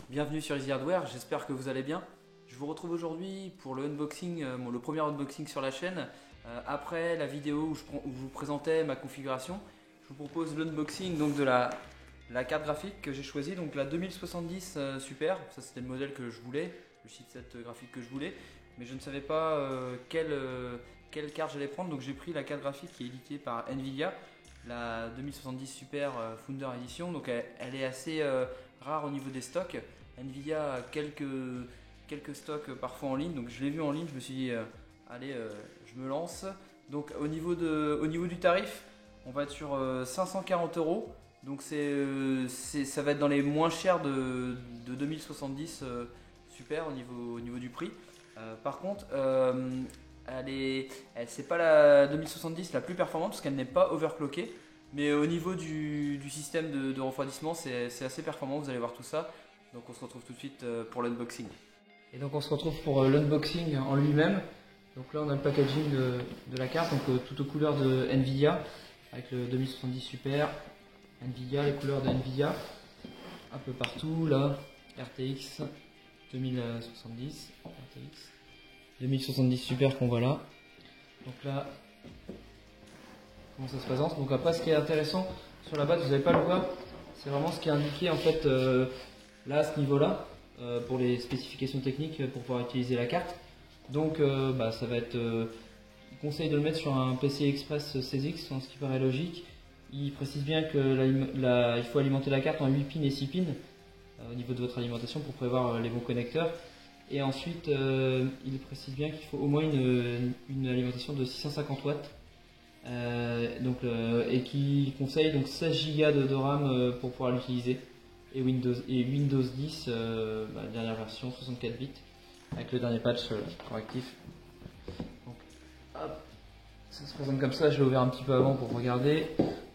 Bienvenue sur Easy Hardware, j'espère que vous allez bien. Je vous retrouve aujourd'hui pour le unboxing, le premier unboxing sur la chaîne. Après la vidéo où je vous présentais ma configuration, je vous propose l'unboxing de la carte graphique que j'ai choisie, donc la 2070 Super. Ça c'était le modèle que je voulais, le chipset graphique que je voulais, mais je ne savais pas quelle carte j'allais prendre, donc j'ai pris la carte graphique qui est éditée par Nvidia, la 2070 Super Founder Edition. Donc elle est assez rare au niveau des stocks. Nvidia a quelques stocks parfois en ligne, donc je l'ai vu en ligne, je me suis dit allez, je me lance. Donc au niveau du tarif, on va être sur 540 €, donc ça va être dans les moins chers de 2070 Super au niveau du prix. Par contre, c'est pas la 2070 la plus performante parce qu'elle n'est pas overclockée, mais au niveau du système de refroidissement, c'est assez performant, vous allez voir tout ça. Donc on se retrouve tout de suite pour l'unboxing. Et donc on se retrouve pour l'unboxing en lui-même. Donc là on a le packaging de la carte, donc tout aux couleurs de Nvidia, avec le 2070 Super, Nvidia, les couleurs de Nvidia, un peu partout, là, RTX 2070, RTX 2070 Super qu'on voit là. Donc là, comment ça se présente. Donc après, ce qui est intéressant sur la boîte, vous n'allez pas le voir, c'est vraiment ce qui est indiqué en fait là à ce niveau-là pour les spécifications techniques pour pouvoir utiliser la carte. Donc ça va être, il conseille de le mettre sur un PCI Express 16X, ce qui paraît logique. Il précise bien que il faut alimenter la carte en 8 pins et 6 pins au niveau de votre alimentation pour prévoir les bons connecteurs. Et ensuite, il précise bien qu'il faut au moins une alimentation de 650 watts. Et qui conseille donc 16 Go de RAM pour pouvoir l'utiliser, et Windows 10, la dernière version 64 bits avec le dernier patch correctif. Donc, hop, ça se présente comme ça, je l'ai ouvert un petit peu avant pour regarder.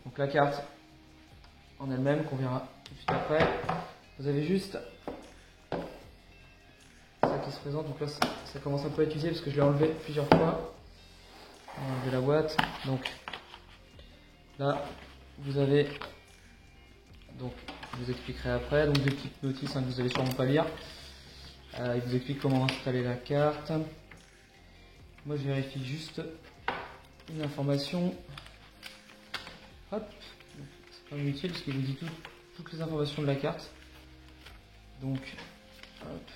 Donc la carte en elle-même qu'on verra tout de suite après. Vous avez juste ça qui se présente, donc là ça commence un peu à être utilisé parce que je l'ai enlevé plusieurs fois. On va enlever la boîte. Donc là, vous avez, donc je vous expliquerai après, donc des petites notices que vous allez sûrement pas lire. Il vous explique comment installer la carte. Moi, je vérifie juste une information. Hop, c'est pas inutile parce qu'il vous dit toutes les informations de la carte. Donc, hop,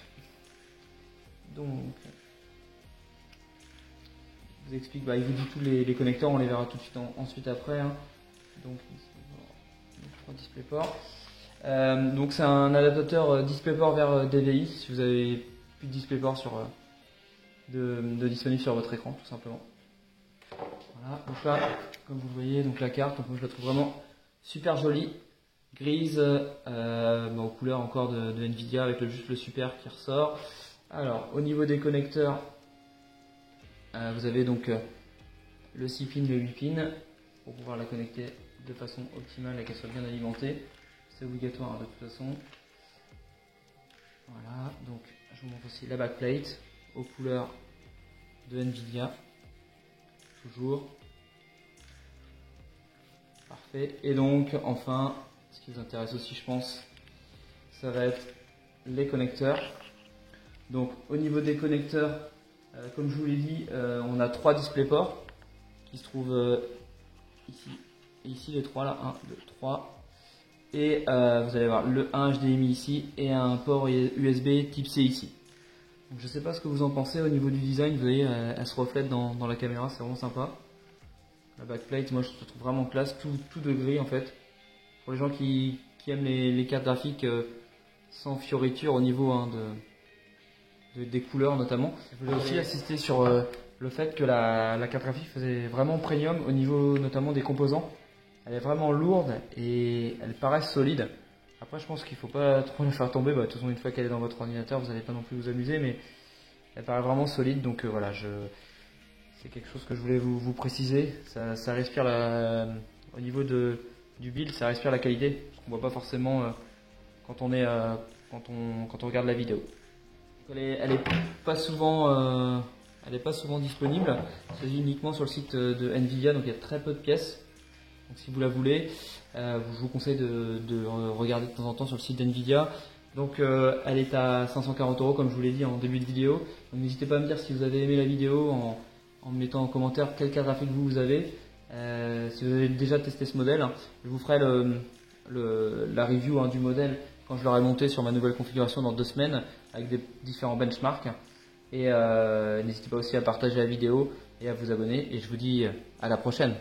donc. Il vous explique, il vous dit tous les connecteurs, on les verra tout de suite ensuite après. Hein. Donc, DisplayPort. Donc c'est un adaptateur DisplayPort vers DVI si vous avez plus de DisplayPort de disponible sur votre écran, tout simplement. Voilà. Donc là, comme vous le voyez, donc la carte, donc moi je la trouve vraiment super jolie, grise, aux couleurs encore de Nvidia avec juste le Super qui ressort. Alors au niveau des connecteurs, vous avez donc le 6 pins, le 8 pins pour pouvoir la connecter de façon optimale et qu'elle soit bien alimentée. C'est obligatoire de toute façon. Voilà, donc je vous montre aussi la backplate aux couleurs de Nvidia. Toujours. Parfait. Et donc enfin, ce qui vous intéresse aussi je pense, ça va être les connecteurs. Donc au niveau des connecteurs, comme je vous l'ai dit, on a 3 DisplayPort qui se trouvent ici et ici, les 3 là, 1, 2, 3. Et vous allez voir le 1 HDMI ici et un port USB type C ici. Donc, je ne sais pas ce que vous en pensez au niveau du design, vous voyez, elle se reflète dans la caméra, c'est vraiment sympa. La backplate, moi je trouve vraiment classe, tout de gris en fait. Pour les gens qui aiment les cartes graphiques sans fioritures au niveau des couleurs notamment. Je voulais aussi insister sur le fait que la carte graphique faisait vraiment premium au niveau notamment des composants. Elle est vraiment lourde et elle paraît solide. Après je pense qu'il ne faut pas trop la faire tomber, de toute façon une fois qu'elle est dans votre ordinateur vous n'allez pas non plus vous amuser, mais elle paraît vraiment solide, donc voilà, c'est quelque chose que je voulais vous préciser. Ça respire au niveau du build, ça respire la qualité, ce qu'on ne voit pas forcément quand on regarde la vidéo. Elle est pas souvent disponible, c'est uniquement sur le site de Nvidia, donc il y a très peu de pièces. Donc si vous la voulez, je vous conseille de regarder de temps en temps sur le site d'Nvidia. Donc elle est à 540 € comme je vous l'ai dit en début de vidéo. Donc n'hésitez pas à me dire si vous avez aimé la vidéo en me mettant en commentaire quel cadre graphique vous avez. Si vous avez déjà testé ce modèle, je vous ferai la review du modèle quand je l'aurai monté sur ma nouvelle configuration dans 2 semaines avec des différents benchmarks. Et n'hésitez pas aussi à partager la vidéo et à vous abonner. Et je vous dis à la prochaine.